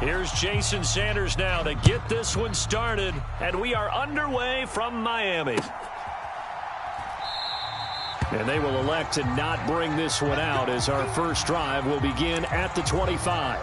Here's Jason Sanders now to get this one started, and we are underway from Miami. And they will elect to not bring this one out as our first drive will begin at the 25.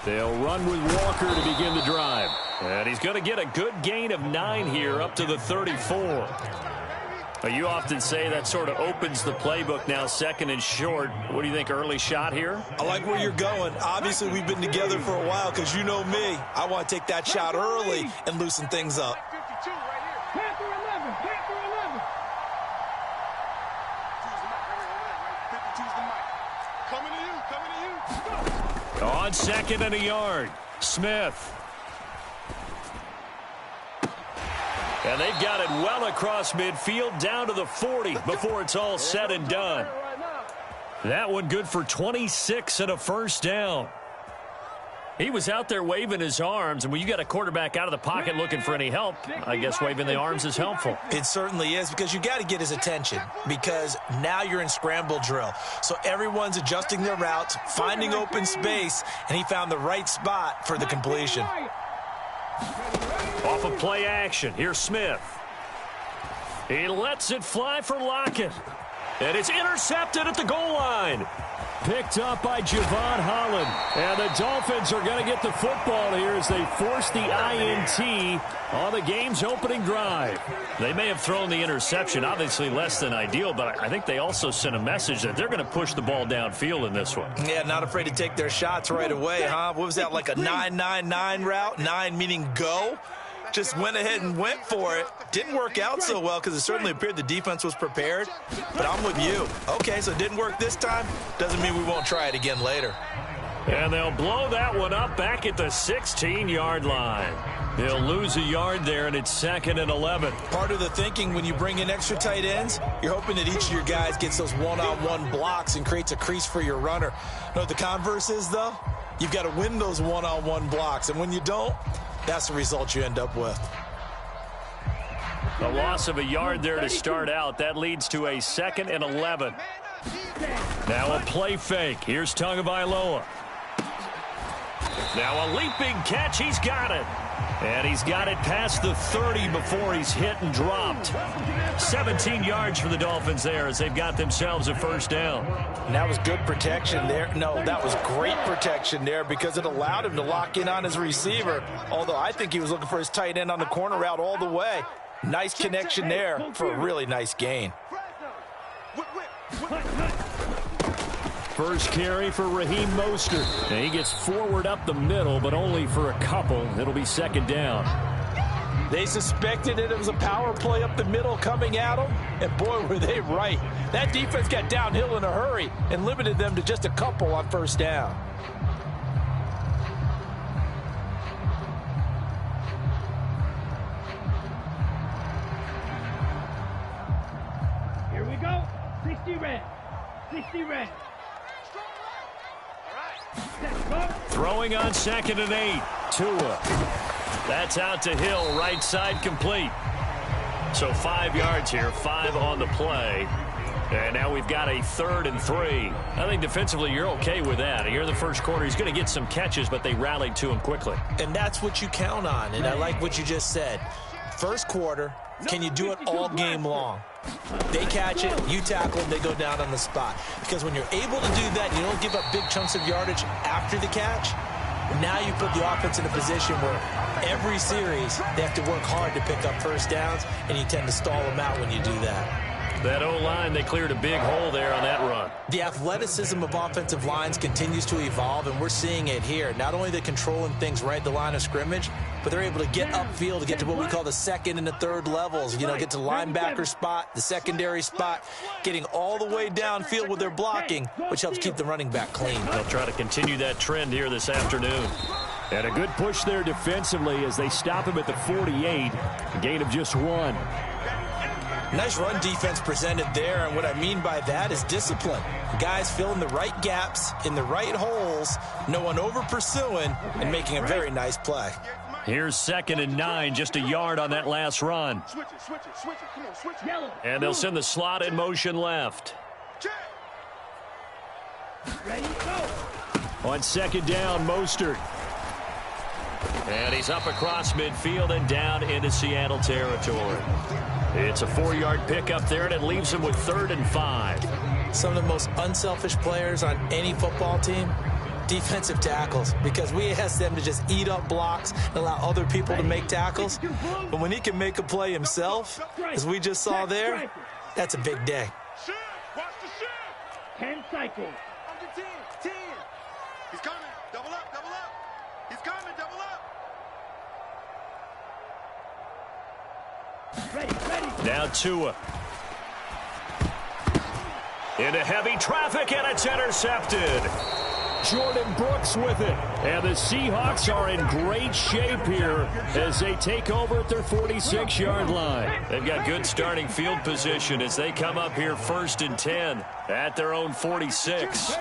They'll run with Walker to begin the drive. And he's going to get a good gain of 9 here up to the 34. Well, you often say that sort of opens the playbook now, second and short. What do you think, early shot here? I like where you're going. Obviously, we've been together for a while because you know me. I want to take that shot early and loosen things up. On second and a yard, Smith. And they've got it well across midfield down to the 40 before it's all said and done. That one good for 26 and a first down. He was out there waving his arms, and when you got a quarterback out of the pocket looking for any help, I guess waving the arms is helpful. It certainly is, because you got to get his attention, because now you're in scramble drill. So everyone's adjusting their routes, finding open space, and he found the right spot for the completion. Off of play action, here's Smith. He lets it fly for Lockett. And it's intercepted at the goal line. Picked up by Javon Holland. And the Dolphins are going to get the football here as they force the INT on the game's opening drive. They may have thrown the interception, obviously less than ideal, but I think they also sent a message that they're going to push the ball downfield in this one. Yeah, not afraid to take their shots right away, huh? What was that, like a 9-9-9 route? 9 meaning go? Just went ahead and went for it. Didn't work out so well because it certainly appeared the defense was prepared. But I'm with you. Okay, so it didn't work this time. Doesn't mean we won't try it again later. And they'll blow that one up back at the 16-yard line. They'll lose a yard there, and it's second and 11. Part of the thinking when you bring in extra tight ends, you're hoping that each of your guys gets those one-on-one blocks and creates a crease for your runner. You know what the converse is, though? You've got to win those one-on-one blocks, and when you don't, that's the result you end up with. A loss of a yard there to start out. That leads to a second and 11. Now a play fake. Here's Tagovailoa. Now a leaping catch. He's got it. And he's got it past the 30 before he's hit and dropped. 17 yards for the Dolphins there as they've got themselves a first down. And that was good protection there. No, that was great protection there because it allowed him to lock in on his receiver. Although I think he was looking for his tight end on the corner route all the way. Nice connection there for a really nice gain. First carry for Raheem Mostert. And he gets forward up the middle, but only for a couple. It'll be second down. They suspected it was a power play up the middle coming at them, and boy, were they right. That defense got downhill in a hurry and limited them to just a couple on first down. Here we go. 60 red. 60 red. Throwing on second and 8. Tua. That's out to Hill, right side complete. So 5 yards here, 5 on the play. And now we've got a third and 3. I think defensively you're okay with that. Here in the first quarter, he's going to get some catches, but they rallied to him quickly. And that's what you count on, and I like what you just said. First quarter, can you do it all game long? They catch it, you tackle them, they go down on the spot. Because when you're able to do that, you don't give up big chunks of yardage after the catch. Now you put the offense in a position where every series they have to work hard to pick up first downs, and you tend to stall them out when you do that. That O-line, they cleared a big hole there on that run. The athleticism of offensive lines continues to evolve, and we're seeing it here. Not only are they controlling things right at the line of scrimmage, but they're able to get upfield to get to what we call the second and the third levels. You know, get to the linebacker spot, the secondary spot, getting all the way downfield with their blocking, which helps keep the running back clean. They'll try to continue that trend here this afternoon. And a good push there defensively as they stop him at the 48. A gain of just 1. Nice run defense presented there, and what I mean by that is discipline. Guys filling the right gaps in the right holes, no one over pursuing, and making a very nice play. Here's 2nd and 9, just a yard on that last run. And they'll send the slot in motion left. On 2nd down, Mostert. And he's up across midfield and down into Seattle territory. It's a 4-yard pickup there, and it leaves him with 3rd and 5. Some of the most unselfish players on any football team, defensive tackles, because we ask them to just eat up blocks and allow other people to make tackles. But when he can make a play himself, as we just saw there, that's a big day. 10 cycles. Under 10, 10. He's coming. Double up, double up. He's coming, double up. Ready. Now Tua. Into heavy traffic, and it's intercepted. Jordan Brooks with it. And the Seahawks are in great shape here as they take over at their 46-yard line. They've got good starting field position as they come up here 1st and 10 at their own 46.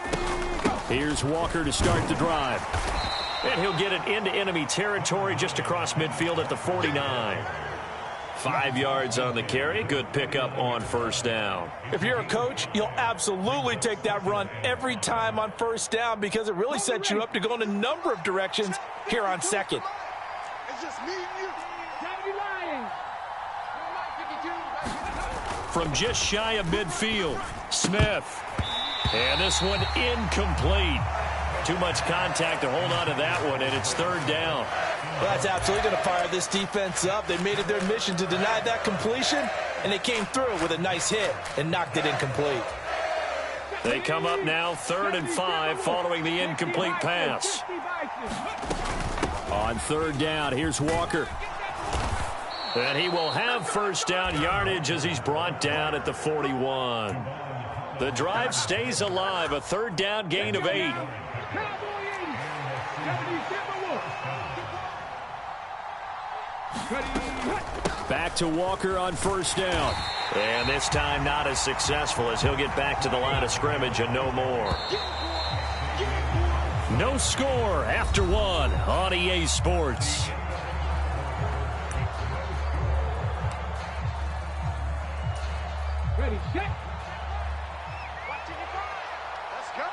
Here's Walker to start the drive. And he'll get it into enemy territory just across midfield at the 49. 5 yards on the carry. Good pickup on 1st down. If you're a coach, you'll absolutely take that run every time on 1st down because it really sets you up to go in a number of directions here on 2nd. It's just me and you. From just shy of midfield, Smith. And this one incomplete. Too much contact to hold on to that one, and it's 3rd down. Well, that's absolutely going to fire this defense up. They made it their mission to deny that completion, and they came through with a nice hit and knocked it incomplete. They come up now 3rd and 5 following the incomplete pass. On 3rd down, here's Walker. And he will have 1st down yardage as he's brought down at the 41. The drive stays alive, a 3rd down gain of 8. Back to Walker on 1st down. And this time not as successful as he'll get back to the line of scrimmage and no more. No score after 1 on EA Sports. Ready, set. Let's go.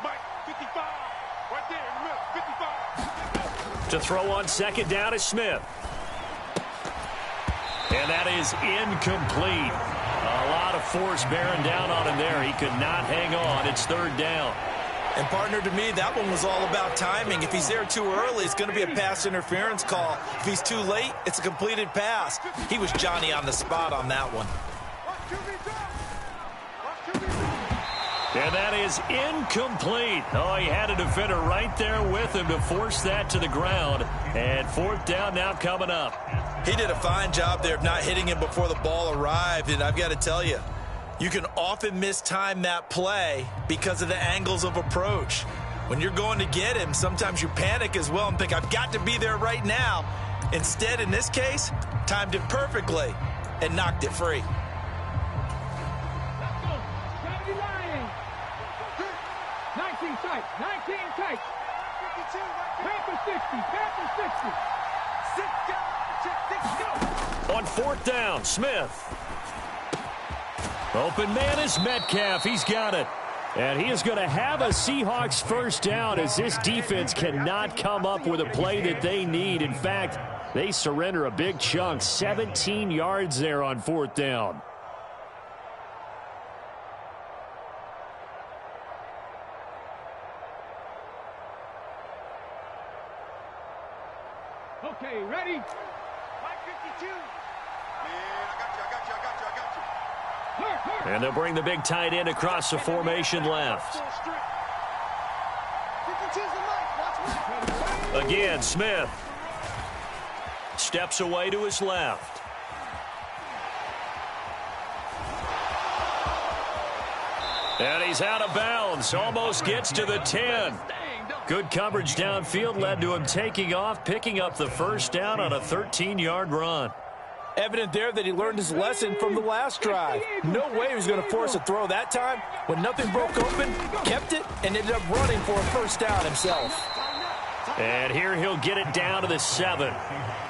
Mike, 55. Right there in the middle, 55. To throw on 2nd down is Smith. And that is incomplete. A lot of force bearing down on him there. He could not hang on. It's 3rd down. And, partner, to me, that one was all about timing. If he's there too early, it's going to be a pass interference call. If he's too late, it's a completed pass. He was Johnny on the spot on that one. And that is incomplete. Oh, he had a defender right there with him to force that to the ground. And 4th down now coming up. He did a fine job there of not hitting him before the ball arrived. And I've got to tell you, you can often mistime that play because of the angles of approach. When you're going to get him, sometimes you panic as well and think, I've got to be there right now. Instead, in this case, timed it perfectly and knocked it free. 19 tight, 19 tight. 52, Panther 60, Panther 60. 6 go. On 4th down, Smith. Open man is Metcalf. He's got it. And he is going to have a Seahawks 1st down as this defense cannot come up with a play that they need. In fact, they surrender a big chunk. 17 yards there on 4th down. Okay, ready? Mike 52. Man, I got you. And they'll bring the big tight end across the formation left. 52's the Mike. Watch me. Again, Smith. Steps away to his left. And he's out of bounds. Almost gets to the 10. Good coverage downfield led to him taking off, picking up the first down on a 13-yard run. Evident there that he learned his lesson from the last drive. No way he was going to force a throw that time. When nothing broke open, kept it, and ended up running for a first down himself. And here he'll get it down to the 7.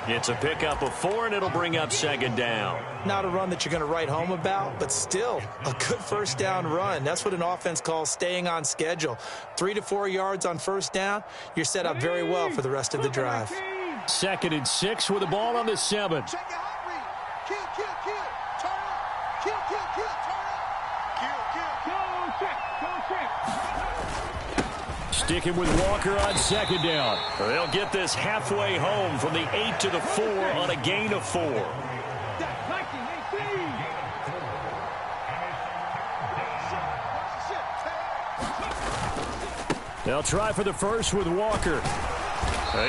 It's a pickup of 4, and it'll bring up second down. Not a run that you're going to write home about, but still a good first down run. That's what an offense calls staying on schedule. 3 to 4 yards on first down, you're set up very well for the rest of the drive. 2nd and 6 with the ball on the 7. Check your hot read. Kill, kill, kill. Turn up. Kill, kill, kill. Turn up. Kill, kill. Go check. Sticking with Walker on second down. They'll get this halfway home from the 8 to the 4 on a gain of 4. They'll try for the first with Walker.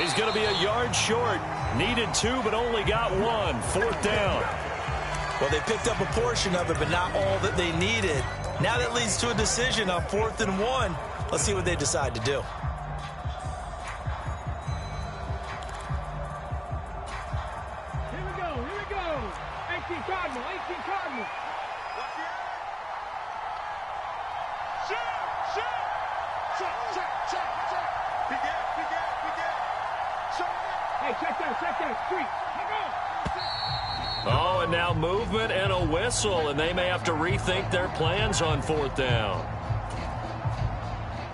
He's going to be a yard short. Needed 2, but only got 1. 4th down. Well, they picked up a portion of it, but not all that they needed. Now that leads to a decision on 4th and 1. Let's see what they decide to do. Here we go. 18 Cardinal. Check. He get. Hey, check that street. Oh, and now movement and a whistle, and they may have to rethink their plans on 4th down.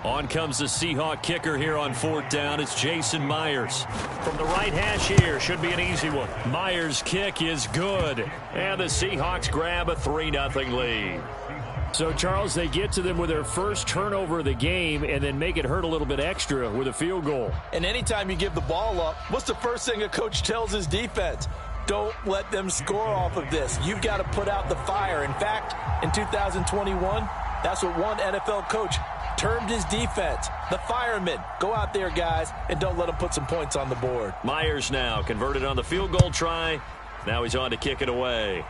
On comes the Seahawk kicker here on 4th down. It's Jason Myers. From the right hash here, should be an easy one. Myers' kick is good, and the Seahawks grab a 3-0 lead. So, Charles, they get to them with their first turnover of the game and then make it hurt a little bit extra with a field goal. And anytime you give the ball up, what's the first thing a coach tells his defense? Don't let them score off of this. You've got to put out the fire. In fact, in 2021, that's what one NFL coach termed his defense, the firemen. Go out there, guys, and don't let them put some points on the board. Myers now converted on the field goal try. Now he's on to kick it away.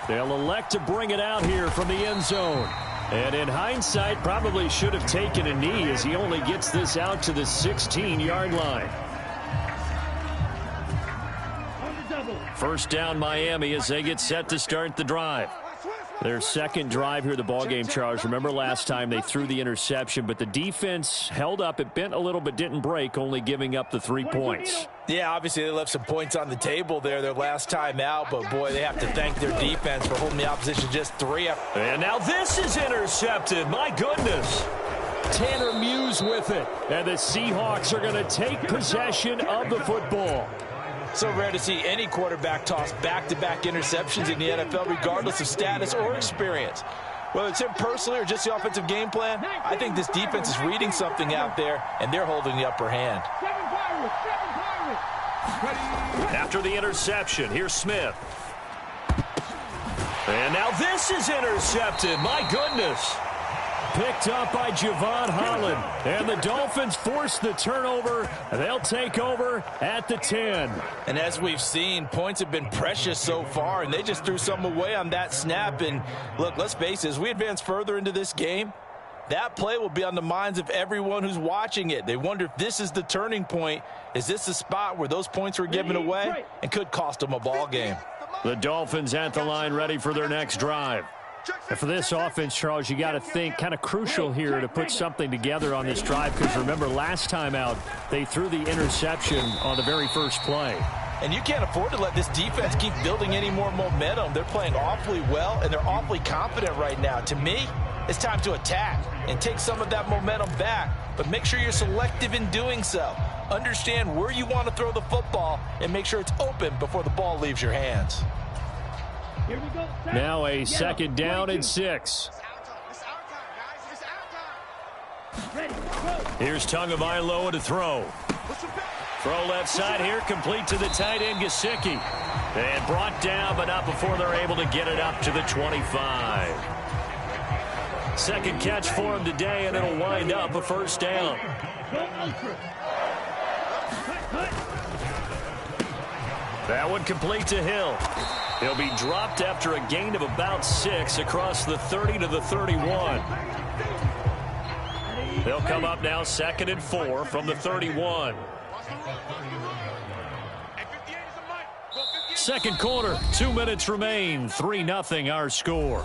They'll elect to bring it out here from the end zone. And in hindsight, probably should have taken a knee as he only gets this out to the 16-yard line. First down Miami as they get set to start the drive. Their second drive here, the ballgame, Charles. Remember last time they threw the interception, but the defense held up. It bent a little but didn't break, only giving up the 3 points. Yeah, obviously they left some points on the table there their last time out, but boy, they have to thank their defense for holding the opposition just 3. And now this is intercepted. My goodness. Tanner Muse with it. And the Seahawks are going to take possession of the football. So rare to see any quarterback toss back-to-back interceptions in the NFL, regardless of status or experience. Whether it's him personally or just the offensive game plan, I think this defense is reading something out there, and they're holding the upper hand. After the interception, here's Smith. And now this is intercepted. My goodness. Picked up by Javon Holland. And the Dolphins force the turnover. They'll take over at the 10. And as we've seen, points have been precious so far, and they just threw some away on that snap. And look, let's face it, as we advance further into this game, that play will be on the minds of everyone who's watching it. They wonder if this is the turning point. Is this the spot where those points were given away and could cost them a ball game? The Dolphins at the line ready for their next drive. And for this offense, Charles, you got to think kind of crucial here to put something together on this drive, because remember last time out they threw the interception on the very first play. And you can't afford to let this defense keep building any more momentum. They're playing awfully well, and they're awfully confident right now. To me, it's time to attack and take some of that momentum back, but make sure you're selective in doing so. Understand where you want to throw the football and make sure it's open before the ball leaves your hands. Here we go. Now a second down and 6. Here's Tagovailoa to throw. Throw left side here, complete to the tight end, Gesicki. And brought down, but not before they're able to get it up to the 25. Second catch for him today, and it'll wind up a first down. That one complete to Hill. He'll be dropped after a gain of about 6 across the 30 to the 31. They'll come up now 2nd and 4 from the 31. Second quarter, 2 minutes remain. 3-0 our score.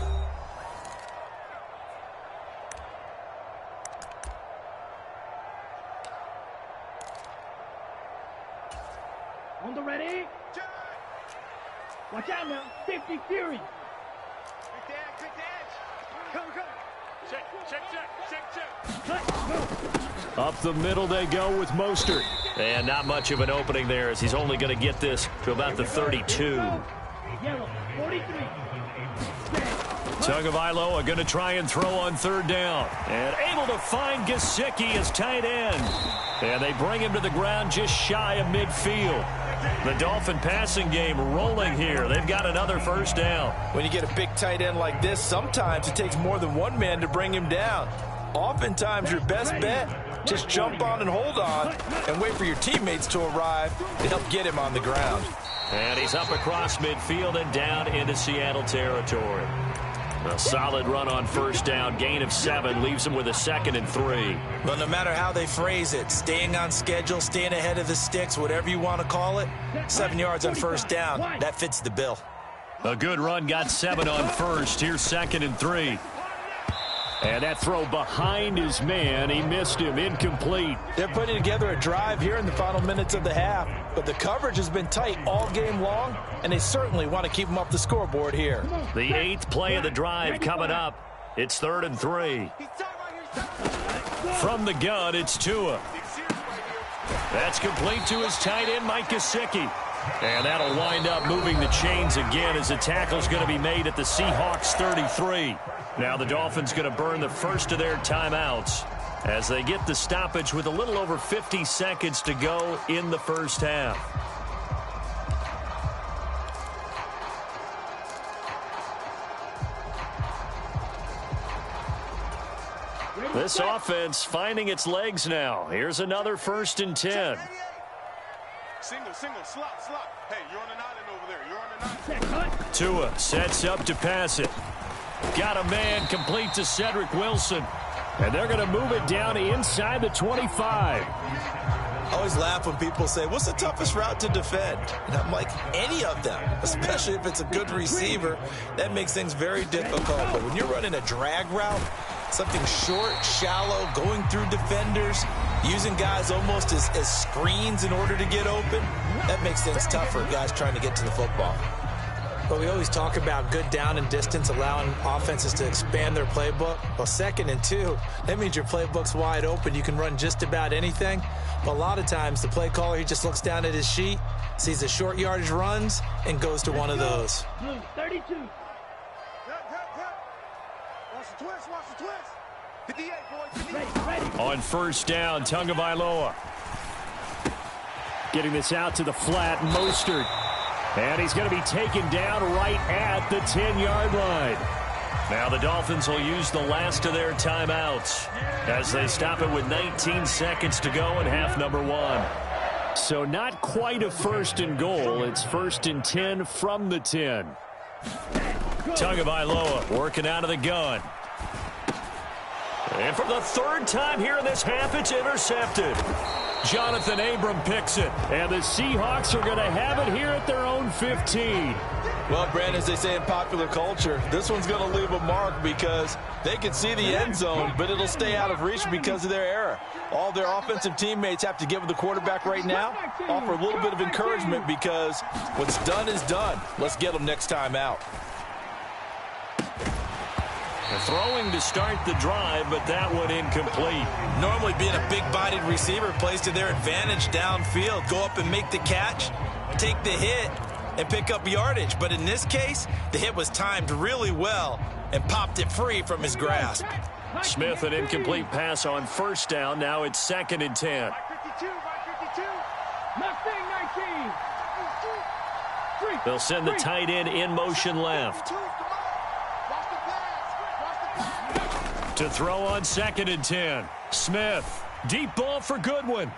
On the ready. Watch out now. 50 Fury. Up the middle they go with Mostert. And not much of an opening there as he's only going to get this to about the 32. Yellow, 43. Tagovailoa going to try and throw on 3rd down. And able to find Gesicki as tight end. And they bring him to the ground just shy of midfield. The Dolphin passing game rolling here. They've got another 1st down. When you get a big tight end like this, sometimes it takes more than one man to bring him down. Oftentimes, your best bet, just jump on and hold on and wait for your teammates to arrive to help get him on the ground. And he's up across midfield and down into Seattle territory. A solid run on 1st down. Gain of 7 leaves him with a 2nd and 3. Well, no matter how they phrase it, staying on schedule, staying ahead of the sticks, whatever you want to call it, 7 yards on 1st down, that fits the bill. A good run, got 7 on 1st. Here's 2nd and 3. And that throw behind his man. He missed him. Incomplete. They're putting together a drive here in the final minutes of the half, but the coverage has been tight all game long, and they certainly want to keep them off the scoreboard here. The 8th play of the drive coming up. It's 3rd and 3. From the gun, it's Tua. That's complete to his tight end, Mike Gesicki. And that'll wind up moving the chains again as the tackle's going to be made at the Seahawks 33. Now the Dolphins going to burn the first of their timeouts as they get the stoppage with a little over 50 seconds to go in the 1st half. This offense finding its legs now. Here's another 1st and 10. Single, slot. Hey, you're on an island over there. You're on an island. Tua sets up to pass it. Got a man complete to Cedric Wilson. And they're going to move it down inside the 25. I always laugh when people say, what's the toughest route to defend? And I'm like, any of them, especially if it's a good receiver. That makes things very difficult. But when you're running a drag route, something short, shallow, going through defenders, using guys almost as screens in order to get open, that makes things tough for guys trying to get to the football. But we always talk about good down and distance, allowing offenses to expand their playbook. Well, 2nd and 2, that means your playbook's wide open. You can run just about anything. But a lot of times, the play caller, he just looks down at his sheet, sees the short yardage runs, and goes to one of those. 32. Watch the twist. 58, boys. Ready. On 1st down, Tagovailoa. Getting this out to the flat, Mostert. And he's going to be taken down right at the 10-yard line. Now the Dolphins will use the last of their timeouts as they stop it with 19 seconds to go in half number 1. So not quite a 1st and goal. It's 1st and 10 from the 10. Tagovailoa working out of the gun. And for the 3rd time here in this half, it's intercepted. Jonathan Abram picks it. And the Seahawks are going to have it here at their own 15. Well, Brandon, as they say in popular culture, this one's going to leave a mark because they can see the end zone, but it'll stay out of reach because of their error. All their offensive teammates have to give the quarterback right now, offer a little bit of encouragement because what's done is done. Let's get them next time out. Throwing to start the drive, but that one incomplete. Normally being a big-bodied receiver plays to their advantage downfield. Go up and make the catch, take the hit, and pick up yardage. But in this case, the hit was timed really well and popped it free from his grasp. Smith, an incomplete pass on 1st down. Now it's 2nd and 10. Mustang 19. They'll send the tight end in motion left. To throw on 2nd and 10. Smith. Deep ball for Goodwin.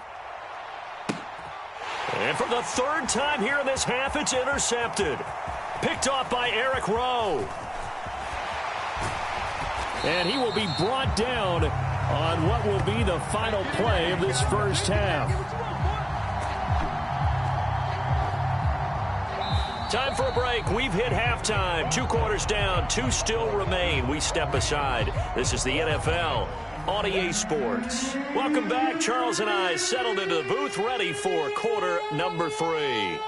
And for the 3rd time here in this half, it's intercepted. Picked off by Eric Rowe. And he will be brought down on what will be the final play of this first half. Time for a break. We've hit halftime. 2 quarters down. 2 still remain. We step aside. This is the NFL on EA Sports. Welcome back. Charles and I settled into the booth, ready for quarter number 3.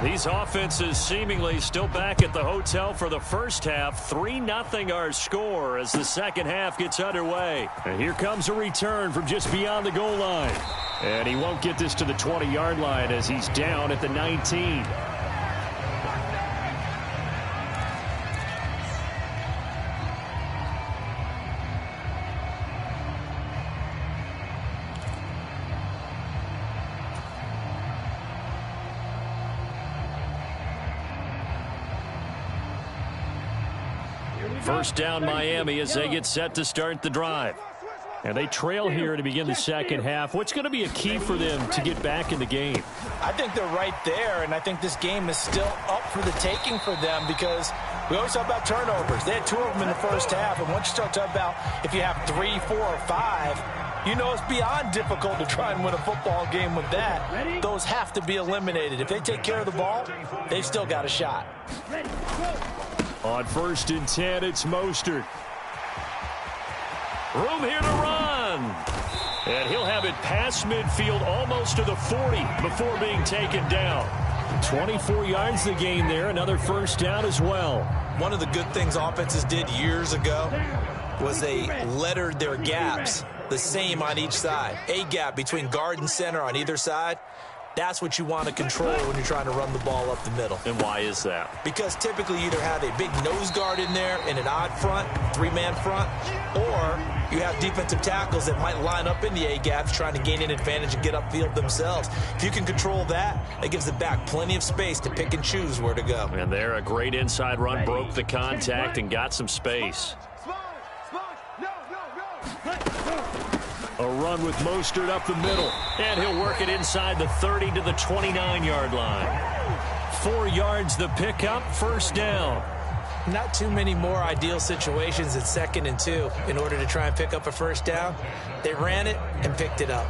These offenses seemingly still back at the hotel for the first half. 3-0 our score as the second half gets underway. And here comes a return from just beyond the goal line. And he won't get this to the 20-yard line as he's down at the 19. First down Miami as they get set to start the drive. And they trail here to begin the second half. What's going to be a key for them to get back in the game? I think they're right there, and I think this game is still up for the taking for them because we always talk about turnovers. They had 2 of them in the first half, and once you start talking about if you have 3, 4, or 5, you know it's beyond difficult to try and win a football game with that. Those have to be eliminated. If they take care of the ball, they've still got a shot. On 1st and 10, it's Mostert. Room here to run. And he'll have it past midfield almost to the 40 before being taken down. 24 yards the gain there. Another first down as well. One of the good things offenses did years ago was they lettered their gaps the same on each side. A gap between guard and center on either side. That's what you want to control when you're trying to run the ball up the middle. And why is that? Because typically you either have a big nose guard in there in an odd front, 3-man front, or you have defensive tackles that might line up in the A-gaps trying to gain an advantage and get upfield themselves. If you can control that, that gives the back plenty of space to pick and choose where to go. And there, a great inside run, broke the contact and got some space. A run with Mostert up the middle. And he'll work it inside the 30 to the 29-yard line. 4 yards the pickup, first down. Not too many more ideal situations at 2nd and 2 in order to try and pick up a first down. They ran it and picked it up.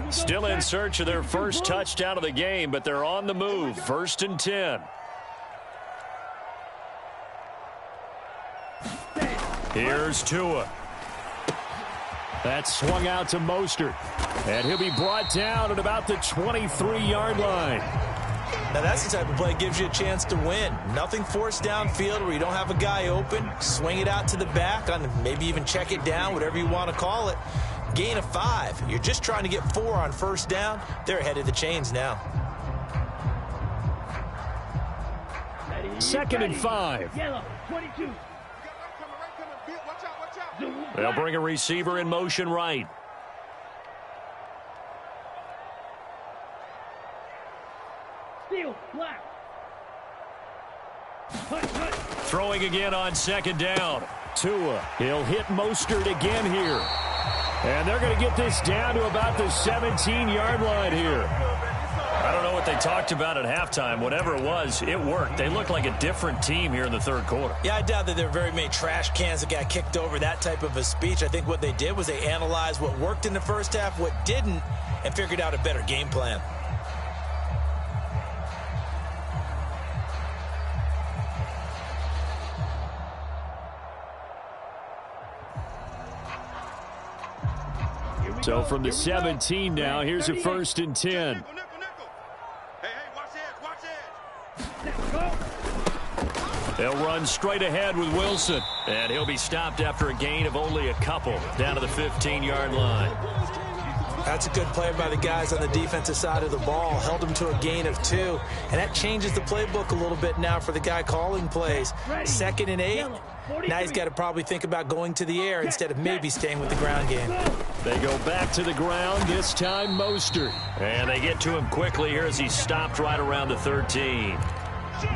Still in search of their first touchdown of the game, but they're on the move. 1st and 10. Here's Tua. That's swung out to Mostert. And he'll be brought down at about the 23-yard line. Now that's the type of play that gives you a chance to win. Nothing forced downfield where you don't have a guy open. Swing it out to the back, on maybe even check it down, whatever you want to call it. Gain of 5. You're just trying to get 4 on first down. They're ahead of the chains now. 2nd and 5. Yellow, 22. They'll bring a receiver in motion right. Steal, black. Throwing again on 2nd down. Tua, he'll hit Mostert again here. And they're going to get this down to about the 17-yard line here. I don't know what they talked about at halftime. Whatever it was, it worked. They look like a different team here in the 3rd quarter. Yeah, I doubt that there are very many trash cans that got kicked over, that type of a speech. I think what they did was they analyzed what worked in the first half, what didn't, and figured out a better game plan. So from the 17 now, here's a 1st and 10. They'll run straight ahead with Wilson. And he'll be stopped after a gain of only a couple down to the 15-yard line. That's a good play by the guys on the defensive side of the ball. Held them to a gain of 2. And that changes the playbook a little bit now for the guy calling plays. 2nd and 8. Now he's got to probably think about going to the air instead of maybe staying with the ground game. They go back to the ground, this time Mostert. And they get to him quickly here as he's stopped right around the 13.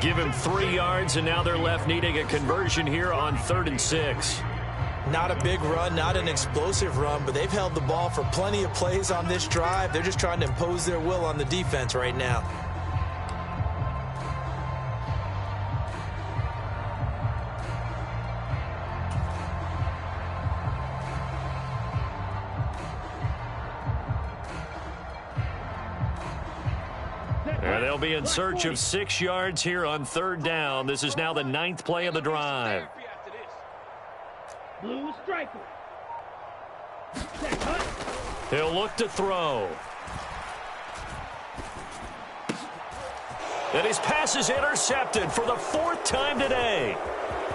Give him 3 yards, and now they're left needing a conversion here on 3rd and 6. Not a big run, not an explosive run, but they've held the ball for plenty of plays on this drive. They're just trying to impose their will on the defense right now. And they'll be in search of 6 yards here on 3rd down. This is now the 9th play of the drive. Blue striker. He'll look to throw. And his pass is intercepted for the 4th time today.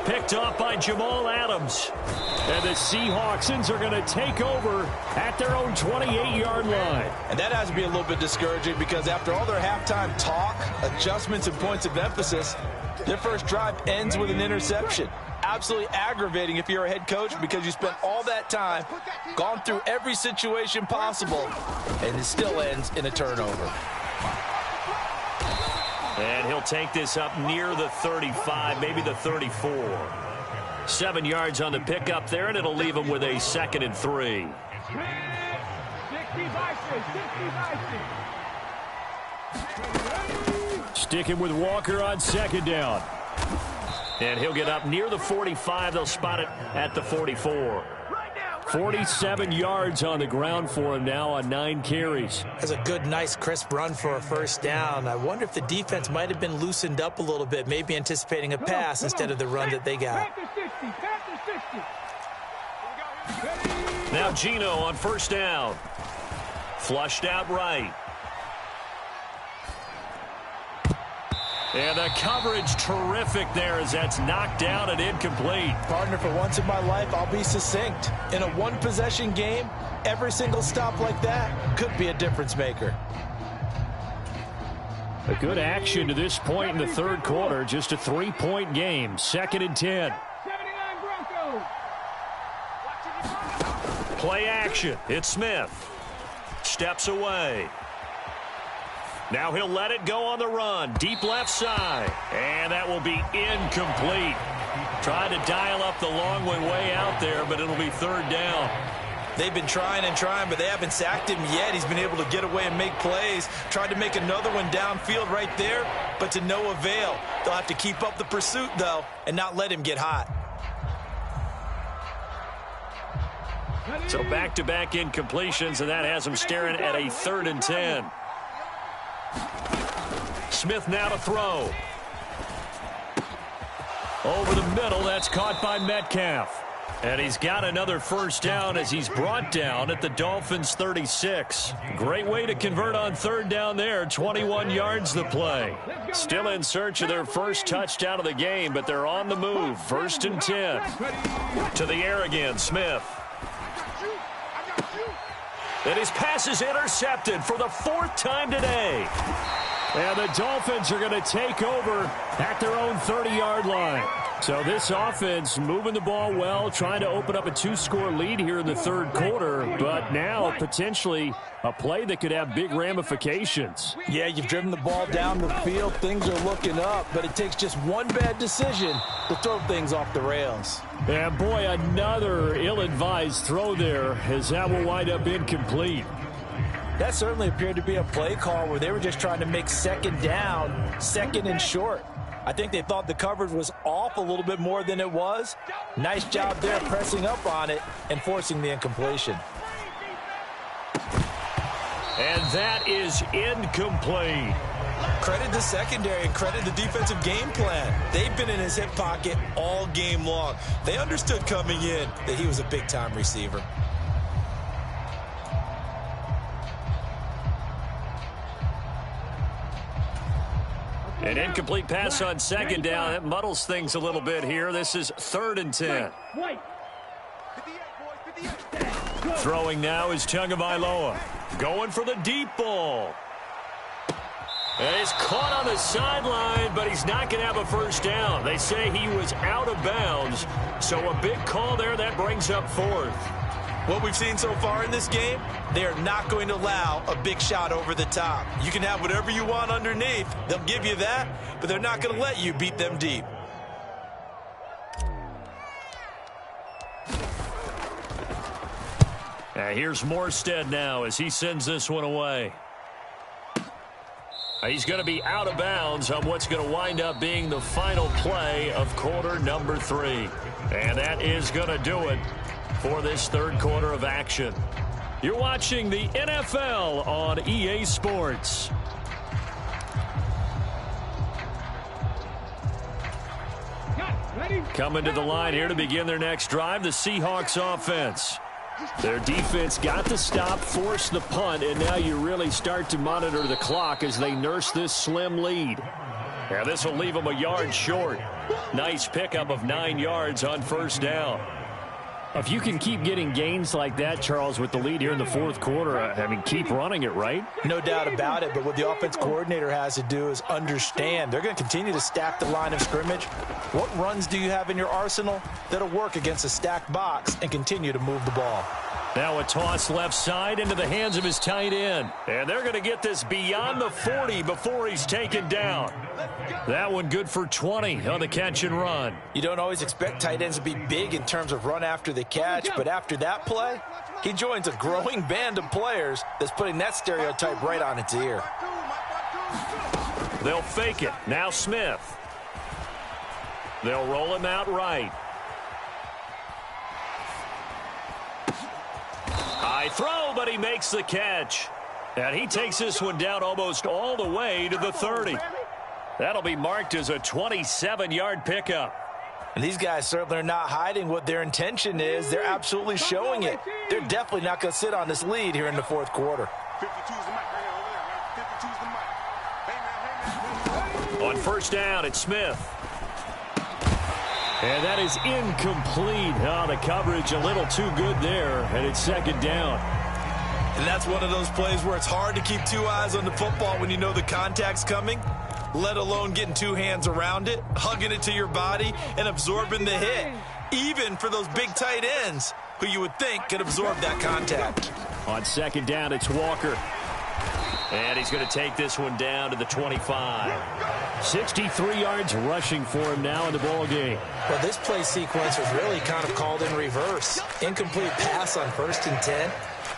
Picked off by Jamal Adams. And the Seahawksans are going to take over at their own 28-yard line. And that has to be a little bit discouraging because after all their halftime talk, adjustments, and points of emphasis, their first drive ends with an interception. Absolutely aggravating if you're a head coach because you spent all that time, gone through every situation possible, and it still ends in a turnover. And he'll take this up near the 35, maybe the 34. 7 yards on the pickup there, and it'll leave him with a 2nd and 3. 60 Sticking with Walker on 2nd down. And he'll get up near the 45. They'll spot it at the 44. 47 yards on the ground for him now on 9 carries. That's a good, nice, crisp run for a 1st down. I wonder if the defense might have been loosened up a little bit, maybe anticipating a pass instead of the run that they got. Now Gino on 1st down. Flushed out right. And the coverage terrific there as that's knocked down and incomplete. Partner, for once in my life, I'll be succinct. In a one-possession game, every single stop like that could be a difference maker. A good action to this point in the 3rd quarter. Just a 3-point game. 2nd and 10. 79 Broncos. Play action. It's Smith. Steps away. Now he'll let it go on the run. Deep left side. And that will be incomplete. Tried to dial up the long way out there, but it'll be 3rd down. They've been trying and trying, but they haven't sacked him yet. He's been able to get away and make plays. Tried to make another one downfield right there, but to no avail. They'll have to keep up the pursuit, though, and not let him get hot. So back-to-back incompletions, and that has him staring at a 3rd and 10. Smith now to throw. Over the middle, that's caught by Metcalf. And he's got another 1st down as he's brought down at the Dolphins' 36. Great way to convert on 3rd down there. 21 yards the play. Still in search of their first touchdown of the game, but they're on the move. 1st and 10. To the air again, Smith. And his pass is intercepted for the 4th time today. And the Dolphins are going to take over at their own 30-yard line. So this offense moving the ball well, trying to open up a 2-score lead here in the 3rd quarter, but now potentially a play that could have big ramifications. Yeah, you've driven the ball down the field. Things are looking up, but it takes just one bad decision to throw things off the rails. And boy, another ill-advised throw there as that will wind up incomplete. That certainly appeared to be a play call where they were just trying to make 2nd down, 2nd and short. I think they thought the coverage was off a little bit more than it was. Nice job there pressing up on it and forcing the incompletion. And that is incomplete. Credit the secondary and credit the defensive game plan. They've been in his hip pocket all game long. They understood coming in that he was a big-time receiver. An incomplete pass on 2nd down. That muddles things a little bit here. This is 3rd and 10. Throwing now is Tagovailoa. Going for the deep ball. And he's caught on the sideline, but he's not going to have a 1st down. They say he was out of bounds. So a big call there. That brings up 4th. What we've seen so far in this game, they are not going to allow a big shot over the top. You can have whatever you want underneath. They'll give you that, but they're not going to let you beat them deep. Here's Morstead now as he sends this one away. He's going to be out of bounds on what's going to wind up being the final play of quarter number 3. And that is going to do it for this third quarter of action. You're watching the NFL on EA Sports. Coming to the line here to begin their next drive, the Seahawks offense. Their defense got the stop, forced the punt, and now you really start to monitor the clock as they nurse this slim lead. Now this will leave them a yard short. Nice pickup of 9 yards on first down. If you can keep getting gains like that, Charles, with the lead here in the fourth quarter, I mean, keep running it, right? No doubt about it, but what the offense coordinator has to do is understand. They're going to continue to stack the line of scrimmage. What runs do you have in your arsenal that'll work against a stacked box and continue to move the ball? Now a toss left side into the hands of his tight end. And they're going to get this beyond the 40 before he's taken down. That one good for 20 on the catch and run. You don't always expect tight ends to be big in terms of run after the catch, but after that play, he joins a growing band of players that's putting that stereotype right on its ear. They'll fake it. Now Smith. They'll roll him out right. High throw, but he makes the catch. And he takes this one down almost all the way to the 30. That'll be marked as a 27-yard pickup. And these guys certainly are not hiding what their intention is. They're absolutely showing it. They're definitely not going to sit on this lead here in the fourth quarter. 52's the mic right here, over there, right? 52's the mic. Hey, man. On first down, it's Smith. And that is incomplete. Oh, the coverage a little too good there, and it's second down. And that's one of those plays where it's hard to keep 2 eyes on the football when you know the contact's coming, let alone getting 2 hands around it, hugging it to your body, and absorbing the hit, even for those big tight ends who you would think could absorb that contact. On second down, it's Walker. And he's going to take this one down to the 25. 63 yards rushing for him now in the ball game. Well, this play sequence was really kind of called in reverse. Incomplete pass on 1st and 10.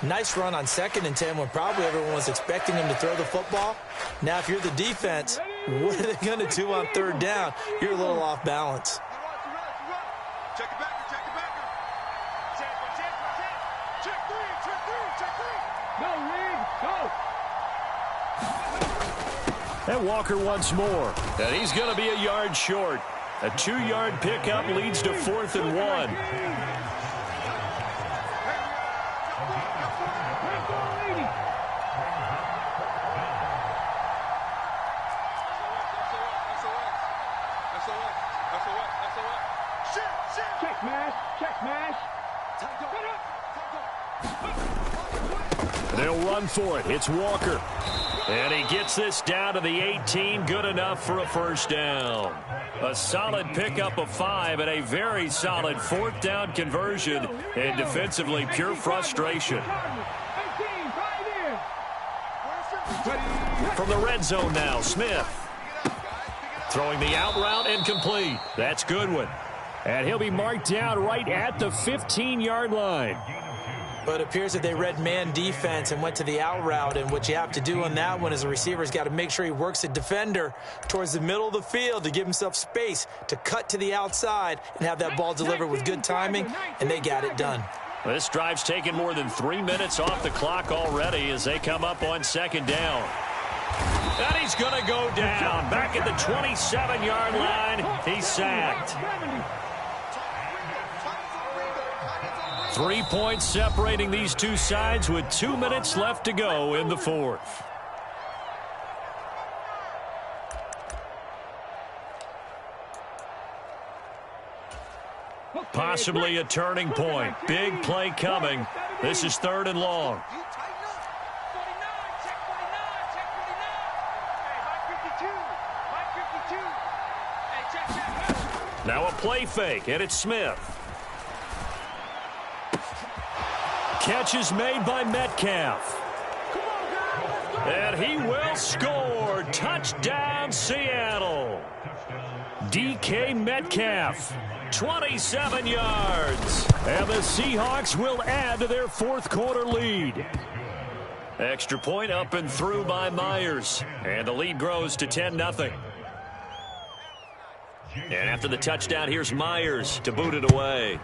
Nice run on 2nd and 10 when probably everyone was expecting him to throw the football. Now, if you're the defense, what are they going to do on 3rd down? You're a little off balance. Check it back, check it back. Check 3. Go, Reed, go. And Walker once more. And he's going to be a yard short. A 2-yard pickup leads to 4th and 1. They'll run for it. It's Walker. And he gets this down to the 18. Good enough for a first down. A solid pickup of 5 and a very solid 4th down conversion. And defensively, pure frustration. From the red zone now, Smith. Throwing the out route and complete. That's Goodwin. And he'll be marked down right at the 15-yard line. But it appears that they read man defense and went to the out route. And what you have to do on that one is the receiver's got to make sure he works the defender towards the middle of the field to give himself space to cut to the outside and have that ball delivered with good timing, and they got it done. This drive's taken more than 3 minutes off the clock already as they come up on second down. And he's going to go down. Back at the 27-yard line, he's sacked. 3 points separating these two sides with 2 minutes left to go in the fourth. Possibly a turning point. Big play coming. This is 3rd and long. Now a play fake, and it's Smith. Catch is made by Metcalf. And he will score. Touchdown, Seattle. DK Metcalf. 27 yards. And the Seahawks will add to their fourth quarter lead. Extra point up and through by Myers. And the lead grows to 10-0. And after the touchdown, here's Myers to boot it away.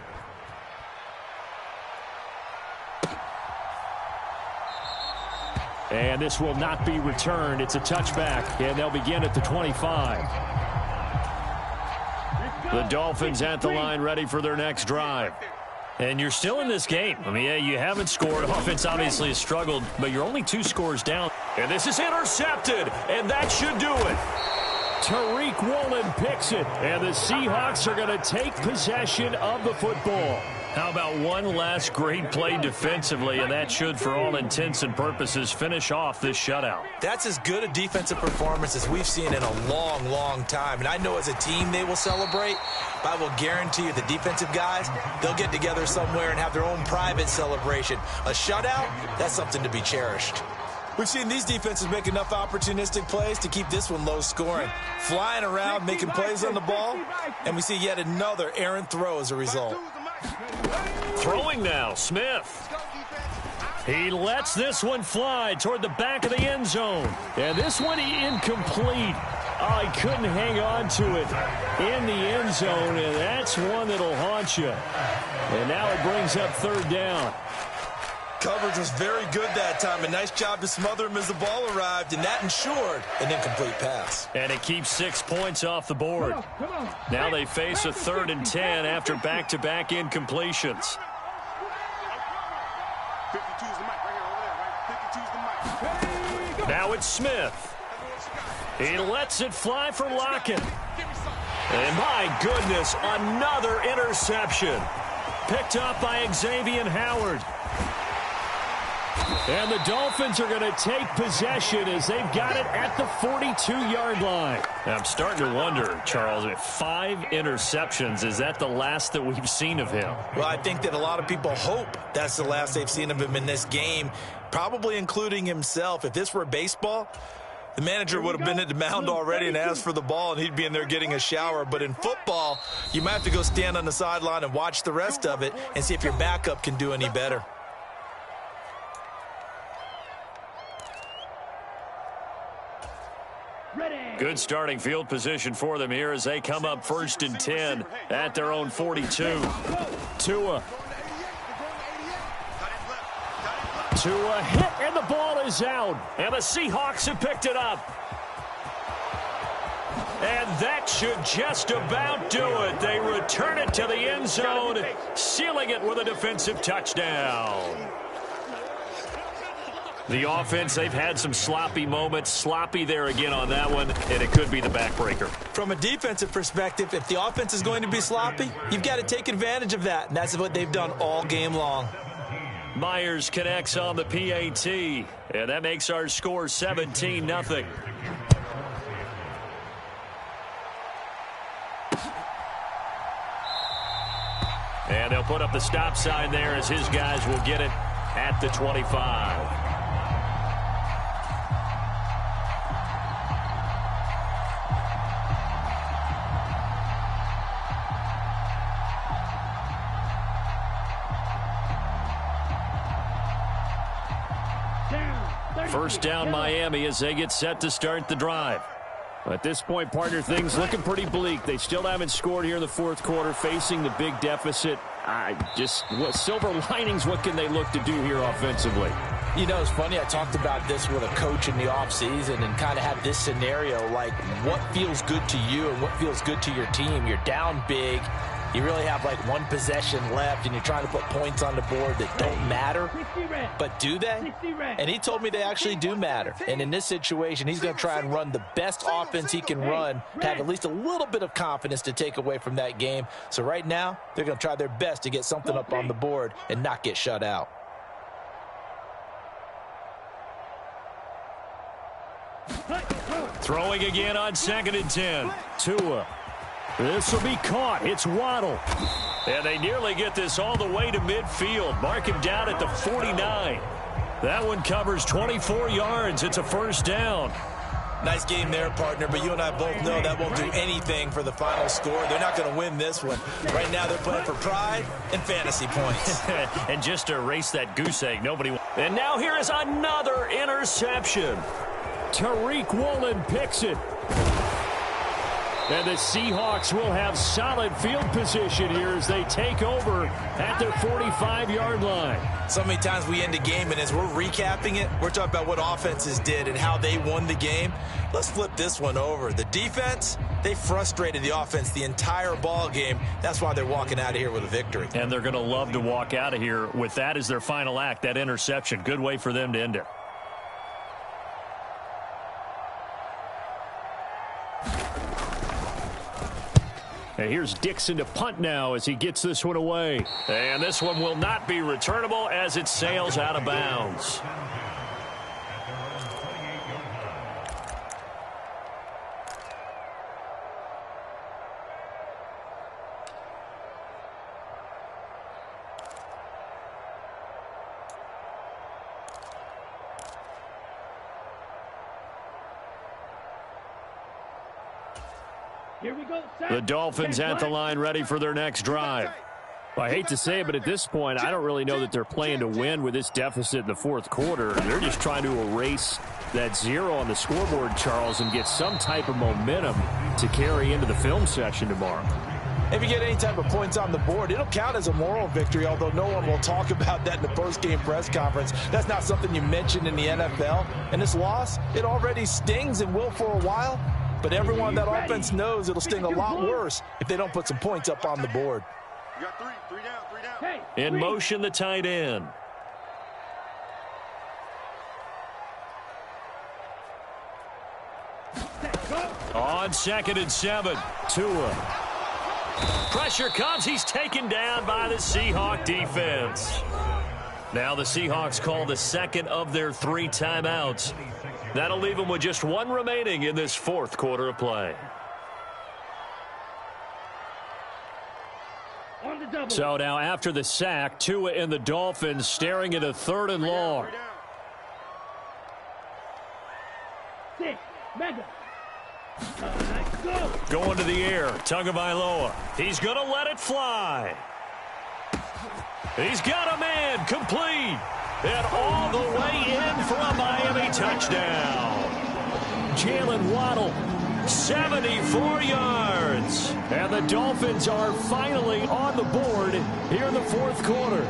And this will not be returned. It's a touchback, and they'll begin at the 25. The Dolphins at the line ready for their next drive. And you're still in this game. I mean, yeah, you haven't scored. Offense obviously has struggled, but you're only 2 scores down. And this is intercepted, and that should do it. Tariq Woolen picks it, and the Seahawks are going to take possession of the football. How about one last great play defensively, and that should, for all intents and purposes, finish off this shutout. That's as good a defensive performance as we've seen in a long, long time. And I know as a team they will celebrate, but I will guarantee you the defensive guys, they'll get together somewhere and have their own private celebration. A shutout, that's something to be cherished. We've seen these defenses make enough opportunistic plays to keep this one low scoring. Flying around, making plays on the ball, and we see yet another errant throw as a result. Throwing now, Smith. He lets this one fly toward the back of the end zone. And this one incomplete. Oh, he couldn't hang on to it in the end zone, and that's one that'll haunt you. And now it brings up third down. Coverage was very good that time. A nice job to smother him as the ball arrived, and that ensured an incomplete pass. And it keeps 6 points off the board. Now they face a 3rd and 10 after back-to-back incompletions. 52's the mic right here, over there, right? 52's the mic. Now it's Smith. He lets it fly for Lockett. And my goodness, another interception. Picked up by Xavier Howard. And the Dolphins are going to take possession as they've got it at the 42-yard line. I'm starting to wonder, Charles, 5 interceptions, is that the last that we've seen of him? Well, I think that a lot of people hope that's the last they've seen of him in this game, probably including himself. If this were baseball, the manager would have been at the mound already and asked for the ball, and he'd be in there getting a shower. But in football, you might have to go stand on the sideline and watch the rest of it and see if your backup can do any better. Good starting field position for them here as they come up 1st and 10 at their own 42. Tua hit, and the ball is out. And the Seahawks have picked it up. And that should just about do it. They return it to the end zone, sealing it with a defensive touchdown. The offense, they've had some sloppy moments. Sloppy there again on that one, and it could be the backbreaker. From a defensive perspective, if the offense is going to be sloppy, you've got to take advantage of that, and that's what they've done all game long. Myers connects on the PAT, and that makes our score 17-0. And they'll put up the stop sign there as his guys will get it at the 25. First down Miami as they get set to start the drive. At this point, partner, things looking pretty bleak. They still haven't scored here in the fourth quarter, facing the big deficit. What silver linings, what can they look to do here offensively? You know, it's funny, I talked about this with a coach in the offseason and kind of had this scenario, like what feels good to you and what feels good to your team. You're down big. You really have like one possession left, and you're trying to put points on the board that don't matter. But do they? And he told me they actually do matter. And in this situation, he's going to try and run the best offense he can run to have at least a little bit of confidence to take away from that game. So right now, they're going to try their best to get something up on the board and not get shut out. Throwing again on 2nd and 10. Tua. This will be caught. It's Waddle. And they nearly get this all the way to midfield. Mark him down at the 49. That one covers 24 yards. It's a first down. Nice game there, partner, but you and I both know that won't do anything for the final score. They're not going to win this one. Right now, they're playing for pride and fantasy points. And just to erase that goose egg, nobody... And now here is another interception. Tariq Woolen picks it. And the Seahawks will have solid field position here as they take over at their 45-yard line. So many times we end a game, and as we're recapping it, we're talking about what offenses did and how they won the game. Let's flip this one over. The defense, they frustrated the offense the entire ball game. That's why they're walking out of here with a victory. And they're going to love to walk out of here with that as their final act, that interception. Good way for them to end it. And here's Dixon to punt now as he gets this one away. And this one will not be returnable as it sails out of bounds. Here we go. The Dolphins at the line ready for their next drive. Well, I hate to say it, but at this point, I don't really know that they're playing to win with this deficit in the fourth quarter. They're just trying to erase that 0 on the scoreboard, Charles, and get some type of momentum to carry into the film session tomorrow. If you get any type of points on the board, it'll count as a moral victory, although no one will talk about that in the post-game press conference. That's not something you mentioned in the NFL. And this loss, it already stings and will for a while. But everyone on that offense knows it'll sting a lot worse if they don't put some points up on the board. You got three down. In motion, the tight end. On 2nd and 7, Tua. Pressure comes. He's taken down by the Seahawk defense. Now the Seahawks call the second of their 3 timeouts. That'll leave them with just 1 remaining in this fourth quarter of play. So now after the sack, Tua and the Dolphins staring at a 3rd and long. Going to the air, Tagovailoa. He's going to let it fly. He's got a man, complete. And all the way in for a Miami touchdown. Jalen Waddle, 74 yards. And the Dolphins are finally on the board here in the fourth quarter.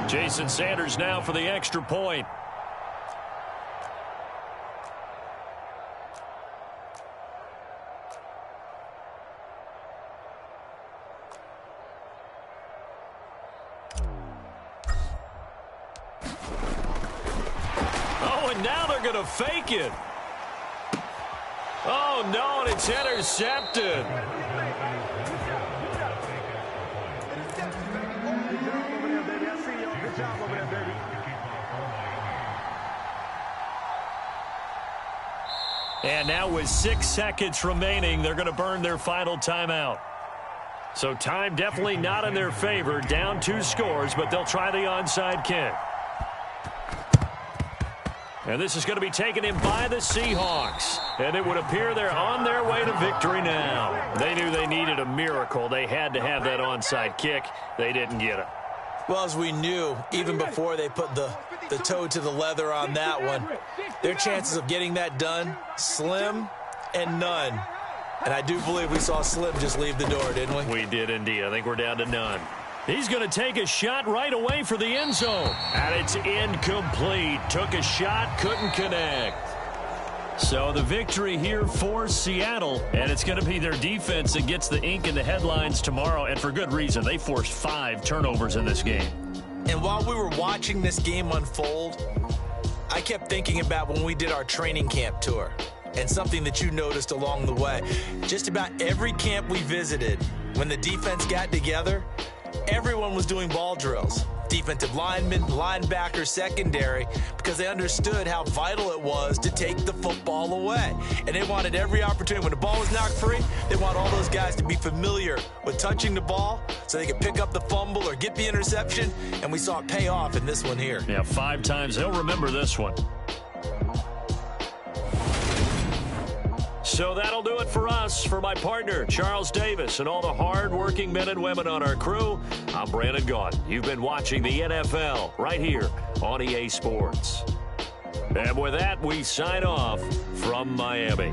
Jason Sanders now for the extra point. To fake it. Oh, no, and it's intercepted. And now with 6 seconds remaining, they're going to burn their final timeout. So time definitely not in their favor. Down 2 scores, but they'll try the onside kick. And this is going to be taken in by the Seahawks. And it would appear they're on their way to victory now. They knew they needed a miracle. They had to have that onside kick. They didn't get it. Well, as we knew, even before they put the toe to the leather on that one, their chances of getting that done, slim and none. And I do believe we saw Slim just leave the door, didn't we? We did indeed. I think we're down to none. He's going to take a shot right away for the end zone. And it's incomplete. Took a shot, couldn't connect. So the victory here for Seattle. And it's going to be their defense that gets the ink in the headlines tomorrow. And for good reason. They forced 5 turnovers in this game. And while we were watching this game unfold, I kept thinking about when we did our training camp tour. And something that you noticed along the way. Just about every camp we visited, when the defense got together, everyone was doing ball drills. Defensive linemen, linebackers, secondary, because they understood how vital it was to take the football away. And they wanted every opportunity. When the ball was knocked free, they want all those guys to be familiar with touching the ball so they could pick up the fumble or get the interception. And we saw it pay off in this one here. Yeah, 5 times. They'll remember this one. So that'll do it for us. For my partner, Charles Davis, and all the hard-working men and women on our crew, I'm Brandon Gaudin. You've been watching the NFL right here on EA Sports. And with that, we sign off from Miami.